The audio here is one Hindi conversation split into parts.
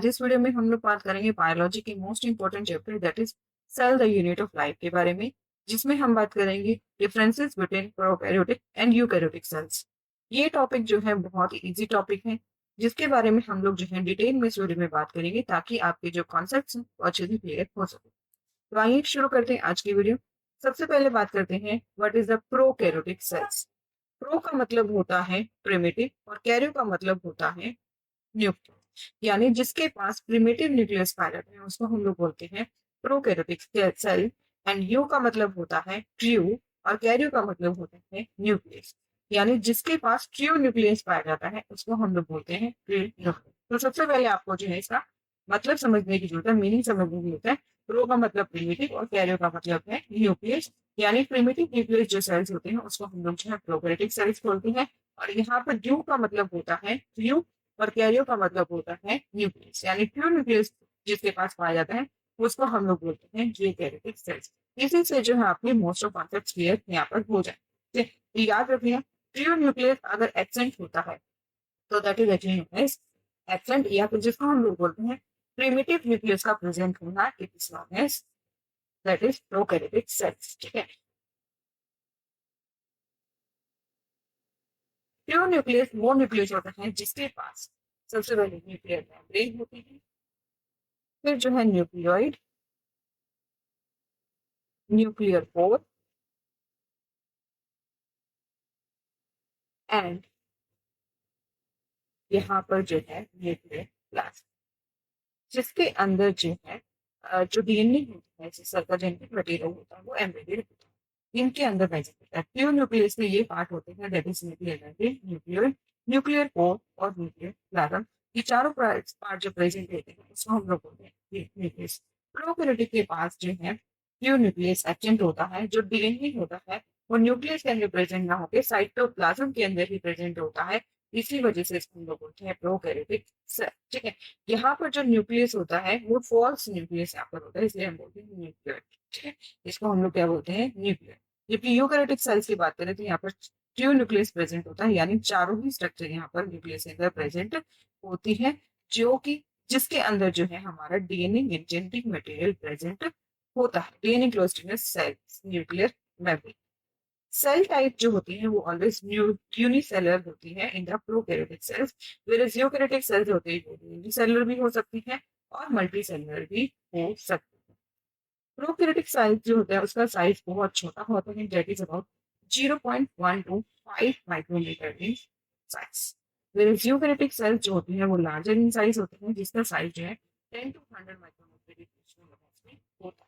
आज इस वीडियो में हम लोग बात करेंगे बायोलॉजी के most important chapter that is cell the unit of life के बारे में, जिसमें हम बात करेंगे differences between prokaryotic and eukaryotic cells. ये टॉपिक जो है बहुत ही इजी टॉपिक है, जिसके बारे में हम लोग जो है डिटेल में इस वीडियो में बात करेंगे ताकि आपके जो कॉन्सेप्ट्स हैं वो अच्छे से क्लियर हो सके। तो आइए शुरू करते हैं आज की वीडियो। सबसे पहले बात करते हैं what is the prokaryotic sales. Pro का मतलब होता है प्रिमिटिव और कैरियो का मतलब होता है न्यूक्लियस, यानी जिसके पास प्रिमिटिव न्यूक्लियस पाया जाता है उसको हम लोग बोलते हैं प्रोकैरियोटिक सेल। एंड यू का मतलब होता है ट्रू और कैरियो का मतलब होता है न्यूक्लियस, यानी जिसके पास ट्रू न्यूक्लियस पाया जाता है उसको हम लोग बोलते हैं ट्रू न्यूक्लियस। तो सबसे पहले आपको जो है इसका मतलब समझने की जरूरत है, मीनिंग समझने की जरूरत है। प्रो का मतलब प्रिमिटिव और कैरियो का मतलब है न्यूक्लियस, यानी प्रिमिटिव न्यूक्लियस जो सेल्स होते हैं उसको हम लोग जो है प्रोकैरियोटिक सेल्स बोलते हैं। और यहाँ पर यू का मतलब होता है ट्रू और कैरियो का मतलब होता है न्यूक्लियस, यानी प्योर न्यूक्लियस जिसके पास पाया जाता है उसको हम लोग बोलते हैं यूकैरियोटिक सेल्स। इसी से जो है आपके मोस्ट ऑफ कॉन्सेप्ट क्लियर यहाँ पर हो जाए। तो याद रखिए, प्योर न्यूक्लियस अगर एब्सेंट होता है तो that is actually known as absent, या फिर जिसको हम लोग बोलते हैं प्रिमिटिव न्यूक्लियस का प्रेजेंट होना, it is known as that is prokaryotic cells. ठीक है। प्योर न्यूक्लियस वो न्यूक्लियस होता है जिसके पास सबसे पहले न्यूक्लियर मेम्ब्रेन होती है, फिर जो है न्यूक्लियोइड, न्यूक्लियर पोर एंड यहाँ पर जो है न्यूक्लियर प्लाज्म, जिसके अंदर जो है जो डीएनए होता है, जिसका का जेनेटिक मटेरियल होता है वो एम्बेडेड होता है इनके अंदर प्रेजेंट होता है। प्योर न्यूक्लियस के ये पार्ट होते हैं that is nuclear membrane, nucleoid, nuclear pore और न्यूक्लियर प्लाज्म। ये चारों पार्ट जो प्रेजेंट होते हैं उसको हम लोग बोलते हैं न्यूक्लियस। प्रोकैरियोटिक के पास जो है प्योर न्यूक्लियस एब्सेंट होता है, जो डीएनए होता है वो न्यूक्लियस के अंदर प्रेजेंट ना होकर साइटोप्लाज्म के अंदर ही प्रेजेंट होता है। इसी वजह से इसको हम लोग बोलते हैं प्रोकैरियोटिक सेल। ठीक है। यहाँ पर जो न्यूक्लियस होता है वो फॉल्स न्यूक्लियस यहाँ पर होता है, इसलिए हम बोलते हैं न्यूक्लियर। ठीक है। इसको हम लोग क्या बोलते हैं, न्यूक्लियर। जबकि यूकैरियोटिक सेल्स की बात करें तो यहाँ पर ट्रू न्यूक्लियस प्रेजेंट होता है, यानी चारों ही स्ट्रक्चर यहाँ पर न्यूक्लियस के अंदर प्रेजेंट होती है, जो कि जिसके अंदर जो है हमारा डीएनए जेनेटिक मटेरियल प्रेजेंट होता है। DNA close to cells nuclear membrane. Cell type जो होती है वो ऑलवेज यूनिसेलुलर होती है in the prokaryotic cells, whereas eukaryotic cells होती है यूनिसेलुलर भी हो सकती है और मल्टी सेलुलर भी हो सकती है। प्रोकैरियोटिक साइज जो होता है उसका साइज बहुत छोटा होता है, that is about 0.1 to 5 micrometre in size, whereas eukaryotic cells जो होती है वो लार्जर इन साइज होते हैं, जिसका साइज जो है 10 to 100 माइक्रोमीटर के बीच में होता है।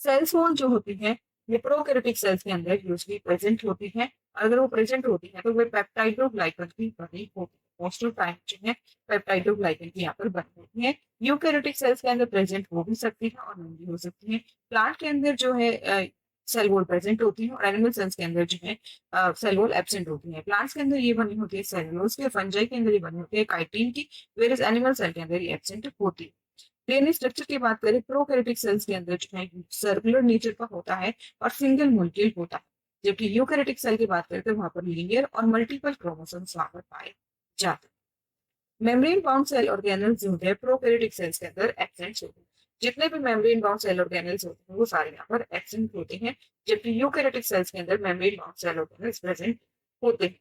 सेल्स वॉल जो होती है ये प्रोकैरियोटिक सेल्स के अंदर यूजली प्रेजेंट होती है। अगर वो प्रेजेंट होती है तो वे पेप्टाइडोग्लाइकन की बनी होती है। मोस्ट ऑफ टाइम जो है पेप्टाइडोग्लाइकन की यहाँ पर बनी होती है। यूकैरियोटिक सेल्स के अंदर प्रेजेंट हो भी सकती है और नहीं भी हो सकती है। प्लांट के अंदर जो है सेल वॉल प्रेजेंट होती है और एनिमल सेल्स के अंदर जो है सेल वॉल एब्सेंट होती है। प्लांट्स के अंदर ये बनी होती है सेलुलोज के, फंजाई के अंदर ये बनी होती है काइटिन की, वेरियस एनिमल सेल के अंदर ये एब्सेंट होती है। डीएनए स्ट्रक्चर की बात करें प्रोकैरियोटिक सेल्स के अंदर जो है सर्कुलर नेचर का होता है और सिंगल मॉलिक्यूल होता है, जबकि यूकैरियोटिक सेल की बात करें तो वहां पर लीनियर और मल्टीपल क्रोमोसोम्स वहां पर पाए जाते हैं। मेम्ब्रेन बाउंड सेल ऑर्गेनल्स जो होते हैं प्रोकैरियोटिक सेल्स के अंदर एब्सेंट होते हैं। जितने भी मेम्ब्रेन बाउंड सेल ऑर्गेनल्स होते हैं वो सारे यहाँ पर एब्सेंट होते हैं, जबकि यूकैरियोटिक सेल्स के अंदर membrane bound cell organelles present होते हैं।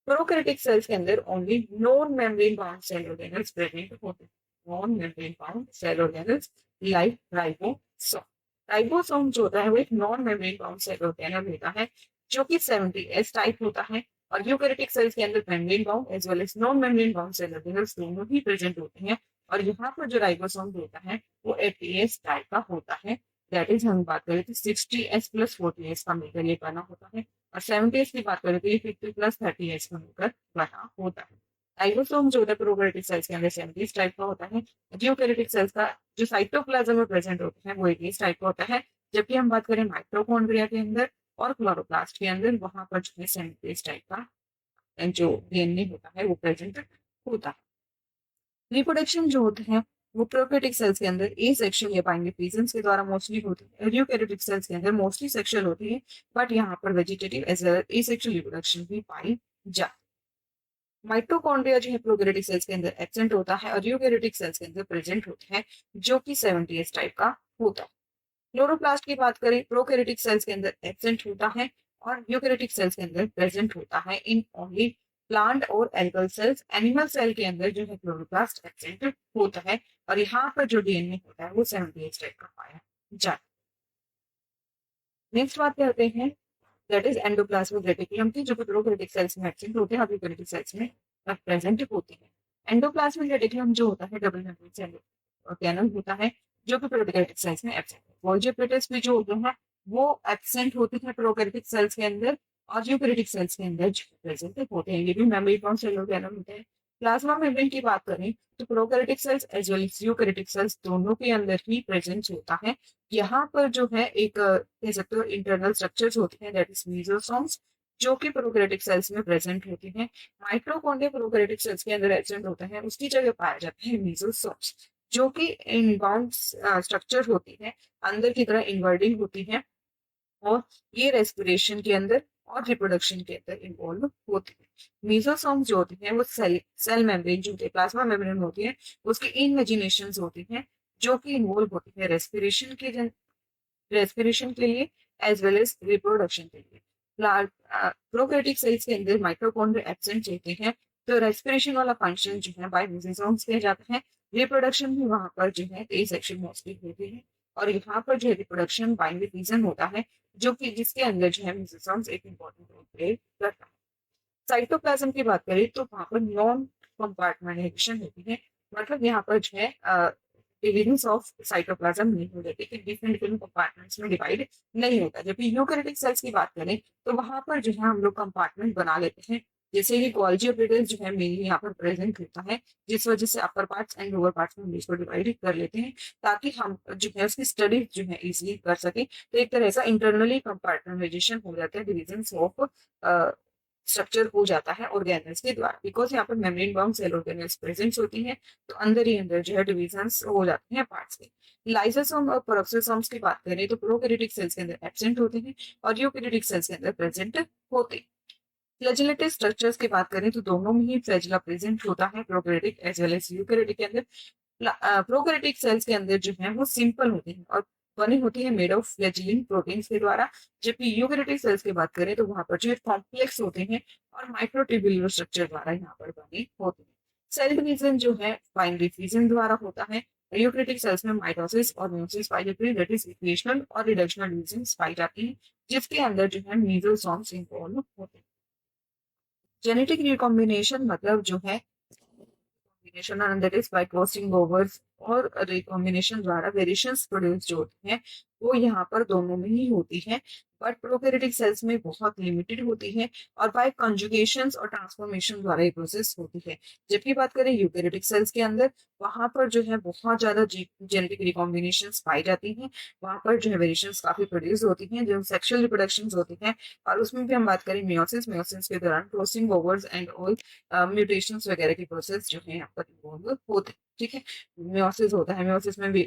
प्रोकैरियोटिक सेल्स के अंदर only non membrane bound cell organelles present होते हैं। Non membrane bound cell organelles like ribosome. Ribosome जो होता है वो एक non membrane bound cell organelle होता है, जो कि 70s टाइप होता है। और यूकैरियोटिक सेल्स के अंदर membrane bound as well as non membrane bound cell organelles दोनों ही प्रेजेंट होते हैं। और यहाँ पर जो राइबोसोम होता है वो 80s टाइप का होता है, दैट इज हम बात करें तो 60s प्लस 40s का मिलकर ये बना होता है। और 70s की बात करें तो ये 50 प्लस 30s का मिलकर बना होता है। राइबोसोम जो होता है प्रोकैरियोटिक सेल्स के अंदर 70s टाइप का होता है। यूकैरियोटिक सेल्स का जो साइटोप्लाज्म में प्रेजेंट होता है वो 80s टाइप का होता है, जबकि हम बात करें माइटोकॉन्ड्रिया के अंदर और क्लोरोप्लास्ट के अंदर वहां पर जो है 70s टाइप का जो डीएनए होता है वो प्रेजेंट होता है। रिप्रोडक्शन जो होते हैं वो प्रोकैरियोटिक सेल्स के अंदर ए सेक्शुअल या बाइंडिफिजन्स के द्वारा मोस्टली होती है। यूकैरियोटिक सेल्स के अंदर मोस्टली सेक्शुअल होती है, बट यहाँ पर vegetative as well asexual reproduction भी पाई जाती है। माइटोकॉन्ड्रिया जो है प्रोकैरियोटिक सेल्स के अंदर एब्सेंट होता है और यूकैरियोटिक सेल्स के अंदर प्रेजेंट होता है, जो कि 70s टाइप का होता है। क्लोरोप्लास्ट की बात करें, प्रोकैरियोटिक सेल्स के अंदर एब्सेंट होता है और यूकैरियोटिक सेल्स के अंदर प्रेजेंट होता है इन ओनली प्लांट और एल्गल सेल्स। एनिमल सेल के अंदर जो है क्लोरोप्लास्ट एब्सेंट होता है और यहाँ पर जो डीएनए होता है वो 70s टाइप का पाया जाता है। नेक्स्ट बात करते हैं, दैट इज एंडोप्लाज्मिक रेटिकुलम की, जो कि प्रोकैरियोटिक सेल्स में एब्सेंट होते हैं और यूकैरियोटिक सेल्स में प्रेजेंट होते हैं। एंडोप्लाज्मिक रेटिकुलम जो होता है डबल हेडेड सेल ऑर्गेनल होता है, जो कि प्रोकैरियोटिक सेल्स में एब्सेंट है। गोल्गी प्लेटेस भी जो होते हैं वो एब्सेंट होते हैं प्रोकैरियोटिक सेल्स के अंदर और यूकैरियोटिक सेल्स के अंदर प्रेजेंट होते हैं। ये भी मेम्ब्रेन सेल ऑर्गेनल होते हैं। प्लाज्मा मेम्ब्रेन की बात करें तो prokaryotic cells as well as eukaryotic cells दोनों के अंदर ही प्रेजेंट होता है। यहाँ पर जो है एक कह सकते हो इंटरनल स्ट्रक्चर्स होते हैं, दैट इज मेसोसोम्स, जो कि प्रोकैरियोटिक सेल्स में प्रेजेंट होते हैं। माइटोकॉन्ड्रिया प्रोकैरियोटिक सेल्स के अंदर एब्सेंट होता है, उसकी जगह पाया जाता है मेसोसोम्स, जो कि इनबाउंड स्ट्रक्चर होती है, अंदर की तरह इनवर्डिंग होती है और ये रेस्पिरेशन के अंदर और रिप्रोडक्शन के अंदर इन्वॉल्व होती है। मेसोसोम्स जो होती हैं वो सेल मेम्ब्रेन जो होती है, प्लाज्मा मेम्ब्रेन होती है, उसकी इनवेजिनेशंस होती हैं, जो कि इन्वॉल्व होती है रेस्पिरेशन के लिए एज वेल एज रिप्रोडक्शन के लिए। प्रोकैरियोटिक सेल्स के अंदर माइटोकॉन्ड्रिया एब्सेंट होते हैं, तो रेस्पिरेशन वाला फंक्शन जो है बाय मेसोसोम्स किया जाता है। रिप्रोडक्शन भी वहां पर जो है सेक्शन मोस्टली होती है और यहाँ पर जो है रिप्रोडक्शन बाइनरी रीजन होता है, जो कि जिसके अंदर जो है मेसोसोम्स एक इंपॉर्टेंट रोल प्ले करता है। साइटोप्लाज्म की बात करें तो वहां पर नॉन कंपार्टमेंटेशन होती है, मतलब यहाँ पर जो है डिविजन्स ऑफ साइटोप्लाज्म नहीं हो जाती, कि डिफरेंट डिफरेंट कंपार्टमेंट्स में डिवाइड नहीं होता। जबकि यूकैरियोटिक सेल्स की बात करें तो वहां पर जो है हम लोग कंपार्टमेंट बना लेते हैं, जैसे कि गोल्गी एपिडर्मिस जो है मेनली यहाँ पर प्रेजेंट होता है, जिस वजह से अपर पार्ट्स एंड लोअर पार्ट्स में इसको डिवाइड कर लेते हैं, ताकि हम जो है उसकी स्टडी जो है इजिली कर सके। तो एक तरह से इंटरनली कंपार्टमेंटाइजेशन हो जाता है, डिविजन ऑफ स्ट्रक्चर हो जाता है ऑर्गेनल्स के द्वारा, बिकॉज यहाँ पर membrane bound cell organelles present होती हैं, तो अंदर ही अंदर जो है डिविजन्स हो जाते हैं पार्ट्स के। लाइसोसोम और पेरोक्सोसोम्स की बात करें तो प्रोकैरियोटिक सेल्स के अंदर एब्सेंट होते हैं और यूकैरियोटिक सेल्स के अंदर प्रेजेंट होते हैं। फ्लैजेलेटेड स्ट्रक्चर्स की बात करें तो दोनों में ही फ्लैजिला प्रेजेंट होता है, prokaryotic as well as eukaryotic के अंदर। प्रोकैरियोटिक सेल्स के अंदर जो है वो सिंपल होते हैं और बनी होती है मेड ऑफ फ्लैजिलिन प्रोटीन्स के द्वारा, जबकि यूकैरियोटिक सेल्स की बात करें तो वहां पर जो है कॉम्प्लेक्स होते हैं और माइक्रोट्यूबुलर स्ट्रक्चर द्वारा यहाँ पर बने होते हैं। सेल डिवीजन जो है बाइनरी फिजन द्वारा होता है। यूकैरियोटिक सेल्स में माइटोसिस और मेयोसिस पाई जाती है, दैट इज इक्वेशनल और रिडक्शनल डिवीजन पाई जाती है, जिसके अंदर जो है मेसोसोम्स इन्वॉल्व होते हैं। जेनेटिक रिकॉम्बिनेशन मतलब जो है combination and that is by crossing overs और रिकॉम्बिनेशन द्वारा वेरिएशंस प्रोड्यूस जो होती हैं वो यहाँ पर दोनों में ही होती है, बट प्रोकैरियोटिक सेल्स में बहुत लिमिटेड होती है और बाय कंजुगेशंस और ट्रांसफॉर्मेशन द्वारा ये प्रोसेस होती है। जबकि बात करें यूकैरियोटिक सेल्स के अंदर, वहां पर जो है बहुत ज्यादा जेनेटिक रिकॉम्बिनेशंस पाई जाती हैं, वहां पर जो है वेरिएशंस काफी प्रोड्यूस होती हैं, जो सेक्सुअल रिप्रोडक्शन होती हैं, और उसमें भी हम बात करें मेयोसिस के दौरान crossing overs and all mutations वगैरह की प्रोसेस जो है यहाँ पर इन्वॉल्व होते हैं। ठीक है, मेयोसिस होता है, मेयोसिस में भी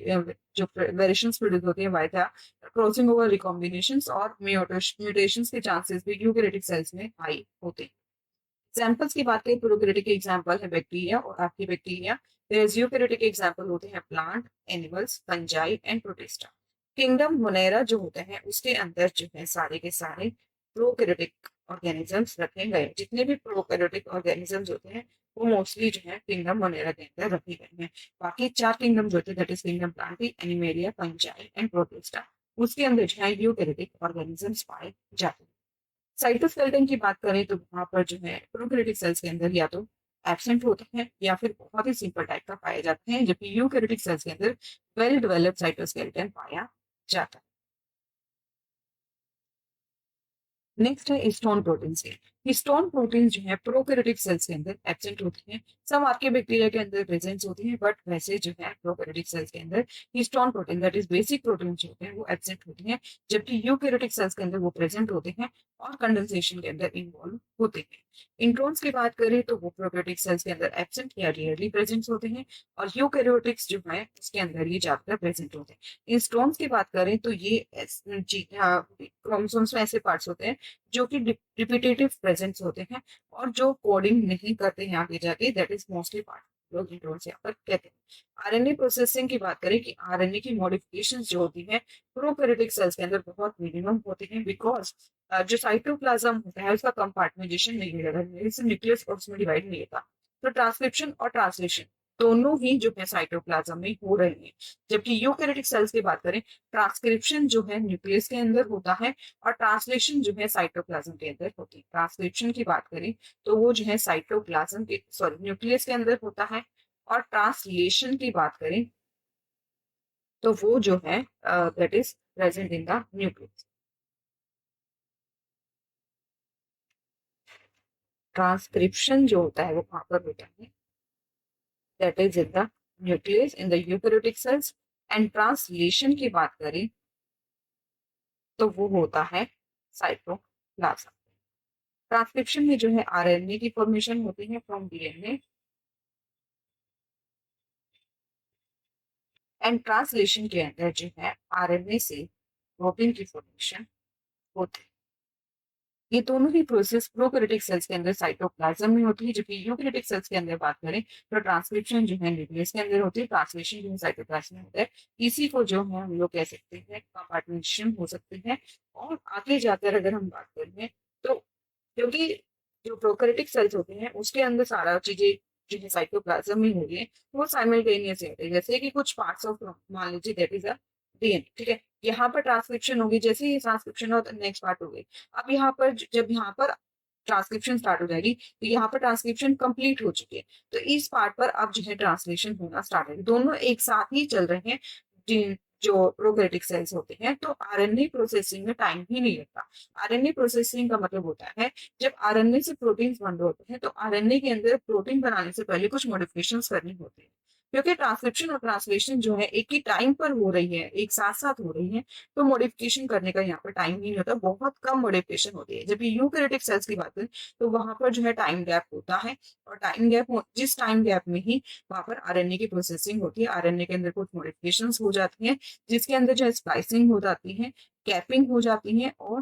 जो वेरिएशंस प्रोड्यूस होती है बाय द क्रॉसिंग ओवर रिकॉम्बिनेशंस और म्यूटेशंस के चांसेस भी यूकैरियोटिक सेल्स में हाई होते हैं। एग्जांपल्स की बात करें, प्रोकैरियोटिक एग्जांपल है बैक्टीरिया और आपकी बैक्टीरिया। यूकैरियोटिक एग्जांपल होते हैं plant, animals, fungi and protista. Kingdom Monera जो होते हैं उसके अंदर जो है सारे के सारे प्रोकैरियोटिक ऑर्गेनिजम्स रखे गए। जितने भी प्रोकैरियोटिक ऑर्गेनिजम्स होते हैं वो मोस्टली जो है किंगडम मोनेरा के अंदर रखे गए हैं। बाकी 4 किंगडम जो होते हैं, that is kingdom Plantae, animalia, fungi and protista, उसके अंदर जो है यूकैरियोटिक ऑर्गेनिजम्स पाए जाते हैं। साइटोस्केलेटन की बात करें तो वहां पर जो है प्रोकैरियोटिक सेल्स के अंदर या तो एब्सेंट होते हैं या फिर बहुत ही सिंपल टाइप का पाए जाते हैं, जबकि यूकैरियोटिक सेल्स के अंदर वेल डेवलप्ड साइटोस्केलेटन पाया जाता है। नेक्स्ट है हिस्टोन प्रोटीन से। हिस्टोन प्रोटीन जो है प्रोकैरियोटिक सेल्स के अंदर एब्सेंट होती हैं, सब आपके बैक्टीरिया के अंदर प्रेजेंट होती हैं, बट वैसे जो है प्रोकैरियोटिक सेल्स के अंदर histone protein that is basic protein जो होते हैं वो एब्सेंट होती हैं, जबकि यूकैरियोटिक सेल्स के अंदर वो प्रेजेंट होते हैं और कंडेंसेशन के अंदर इन्वॉल्व होते हैं। इंट्रॉन्स की बात करें तो वो प्रोकैरियोटिक सेल्स के अंदर एब्सेंट या रेयरली प्रेजेंट होते हैं और यूकैरियोटिक्स जो है उसके अंदर ये ज्यादातर प्रेजेंट होते हैं। इंस्ट्रॉन्स की बात करें तो ये क्रोमोसोम्स में ऐसे पार्ट्स होते हैं जो कि रिपीटेटिव प्रेजेंट्स होते हैं और जो कोडिंग नहीं करते हैं आगे जाके, दैट इज मोस्टली पार्ट लोग इंट्रोन्स यहाँ पर कहते हैं। आरएनए प्रोसेसिंग की बात करें कि आरएनए की मॉडिफिकेशन जो होती है प्रोकैरियोटिक सेल्स के अंदर बहुत मिनिमम होती है, बिकॉज जो साइटोप्लाज्म होता है उसका कंपार्टमेंटेशन नहीं होता, न्यूक्लियस और उसमें डिवाइड नहीं होता। तो ट्रांसक्रिप्शन और ट्रांसलेशन दोनों ही जो है साइटोप्लाज्म में हो रही है। जबकि यूकैरियोटिक सेल्स की बात करें, ट्रांसक्रिप्शन जो है न्यूक्लियस के अंदर होता है और ट्रांसलेशन जो है साइटोप्लाज्म के अंदर होती है। ट्रांसक्रिप्शन की बात करें तो वो जो है साइटोप्लाज्म के सॉरी न्यूक्लियस के अंदर होता है, और ट्रांसलेशन की बात करें तो वो जो है that is present in the nucleus. Transcription जो होता है वो कहाँ पर होता है, that is in the nucleus in the eukaryotic cells. And translation की बात करें तो वो होता है साइटोप्लाज्म। ट्रांसक्रिप्शन में जो है आरएनए की फॉर्मेशन होती है फ्रॉम डीएनए, एंड ट्रांसलेशन के अंदर जो है आरएनए से प्रोटीन की फॉर्मेशन होती है। ये दोनों ही प्रोसेस प्रोकैरियोटिक सेल्स के अंदर साइटोप्लाज्म में होती है, जबकि यूकैरियोटिक सेल्स के अंदर बात करें तो ट्रांसक्रिप्शन जो है न्यूक्लियस के अंदर होती है, ट्रांसलेशन जो है साइटोप्लाज्म में होता है। इसी को जो है हम लोग कह सकते हैं कंपार्टमेंटेशन हो सकते हैं। और आगे जाकर अगर हम बात करें तो क्योंकि जो प्रोकैरियोटिक सेल्स होते हैं उसके अंदर सारा चीजें जो है साइटोप्लाज्म में हो रही है, वो साइमल्टेनियस होते हैं। जैसे कि कुछ पार्ट्स ऑफ मान लीजिए दैट इज अ डीएनए, ठीक है, यहाँ पर ट्रांसक्रिप्शन होगी, जैसे ही ट्रांसक्रिप्शन हो तो नेक्स्ट पार्ट हो गई। अब यहाँ पर जब यहाँ पर ट्रांसक्रिप्शन स्टार्ट हो जाएगी तो यहाँ पर ट्रांसक्रिप्शन कंप्लीट हो चुकी है, तो इस पार्ट पर अब जो है ट्रांसलेशन होना स्टार्ट है। दोनों एक साथ ही चल रहे हैं जो प्रोकैरियोटिक सेल्स होते हैं। तो आरएनए प्रोसेसिंग में टाइम ही नहीं लगता। आरएनए प्रोसेसिंग का मतलब होता है जब आरएनए से प्रोटीन बन होते हैं तो आरएनए के अंदर प्रोटीन बनाने से पहले कुछ मॉडिफिकेशन करनी होती है। क्योंकि ट्रांसक्रिप्शन और ट्रांसलेशन जो है एक ही टाइम पर हो रही है, एक साथ साथ हो रही है, तो मॉडिफिकेशन करने का यहाँ पर टाइम नहीं होता, बहुत कम मॉडिफिकेशन होती है। जबकि यूकैरियोटिक सेल्स की बात करें तो वहां पर जो है टाइम गैप होता है, और टाइम गैप जिस टाइम गैप में ही वहां पर आरएनए की प्रोसेसिंग होती है, आरएनए के अंदर कुछ मॉडिफिकेशन हो जाती है, जिसके अंदर जो है स्प्लाइसिंग हो जाती है, कैपिंग हो जाती है, और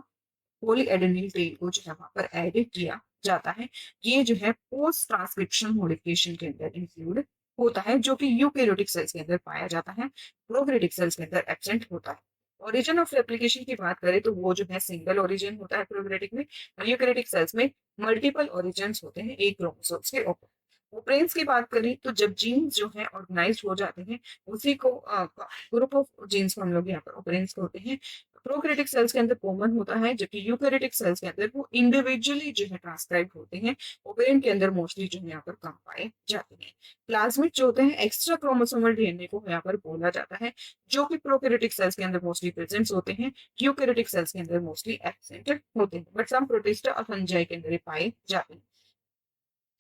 पॉली एडेनिल टेल को जो है वहां पर एडिट किया जाता है। ये जो है पोस्ट ट्रांसक्रिप्शन मॉडिफिकेशन के अंदर इंक्लूड होता है, जो कि यूकैरियोटिक सेल्स के अंदर पाया जाता है, प्रोकैरियोटिक सेल्स के अंदर एब्सेंट होता है। ओरिजिन ऑफ रेप्लिकेशन की बात करें तो वो जो है सिंगल ओरिजिन होता है प्रोकैरियोटिक में, और यूकैरियोटिक सेल्स में मल्टीपल ओरिजिन होते हैं एक क्रोमोसोम्स के ऊपर। ओपरेंस की बात करें तो जब जीन्स जो है ऑर्गेनाइज हो जाते हैं, उसी को ग्रुप ऑफ जीन्स को हम लोग यहाँ पर ओपरेंस कहते हैं। प्रोकैरियोटिक सेल्स के अंदर कॉमन होता है, जबकि यूकैरियोटिक सेल्स के अंदर वो इंडिविजुअली जो है ट्रांसक्राइब होते हैं। ओपेरेंट के अंदर मोस्टली जो है यहाँ पर कम पाए जाते हैं। प्लाज्मिड जो होते हैं एक्स्ट्रा क्रोमोसोमल डीएनए को यहाँ पर बोला जाता है, जो कि प्रोकैरियोटिक सेल्स के अंदर मोस्टली प्रेजेंट होते हैं, यूकैरियोटिक सेल्स के अंदर मोस्टली एब्सेंट होते हैं, बट सम प्रोटिस्टा और फंजाई के अंदर पाए जाते हैं।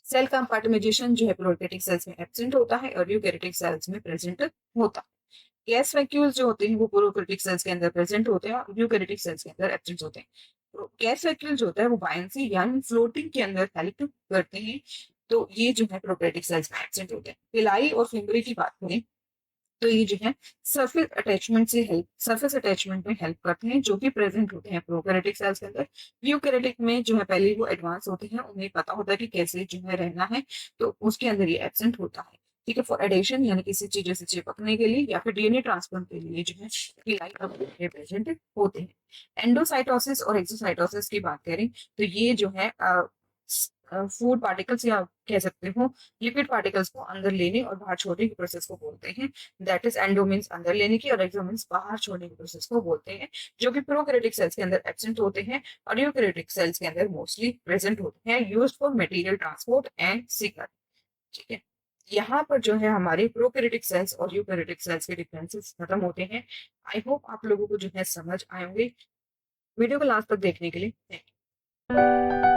सेल कंपार्टमेंटेशन जो है प्रोकैरियोटिक सेल्स में एब्सेंट होता है और यूकैरियोटिक सेल्स में प्रेजेंट होता है। गैस वैक्यूल्स जो होते हैं वो प्रोकैरियोटिक सेल्स के अंदर प्रेजेंट होते हैं और यूकैरियोटिक सेल्स के अंदर एब्सेंट होते हैं। गैस वैक्यूल जो होता है वो बायंसी यानी फ्लोटिंग के अंदर हेल्प करते हैं, तो ये जो है प्रोकैरियोटिक सेल्स में एब्सेंट होते हैं। पिलाई और फिंगरी की बात करें तो ये जो है सरफेस अटैचमेंट में हेल्प करते हैं, जो कि प्रेजेंट होते हैं प्रोकैरियोटिक सेल्स के अंदर। यूकैरियोटिक में जो है पहले वो एडवांस होते हैं, उन्हें पता होता है कि कैसे जो है रहना है, तो उसके अंदर ये एब्सेंट होता है। ठीक है, फॉर एडेशन यानी किसी चीज से चिपकने के लिए या फिर डीएनए ट्रांसफर के लिए जो है प्रेजेंट होते हैं। एंडोसाइटोसिस और एक्सोसाइटोसिस की बात करें तो ये जो है फूड पार्टिकल्स या कह सकते हो लिपिड पार्टिकल्स को अंदर लेने और बाहर छोड़ने की प्रोसेस को बोलते हैं। दैट इज एंडो मीन्स अंदर लेने की और एक्सो मीन्स बाहर छोड़ने की प्रोसेस को बोलते हैं, जो कि प्रोकैरियोटिक सेल्स के अंदर एब्सेंट होते हैं और यूकैरियोटिक सेल्स के अंदर मोस्टली प्रेजेंट होते हैं, used for material transport and सिकर। ठीक है, यहाँ पर जो है हमारे प्रोकैरियोटिक सेल्स और यूकैरियोटिक सेल्स के डिफरेंसेस खत्म होते हैं। आई होप आप लोगों को जो है समझ आए होंगे। वीडियो को लास्ट तक देखने के लिए थैंक यू।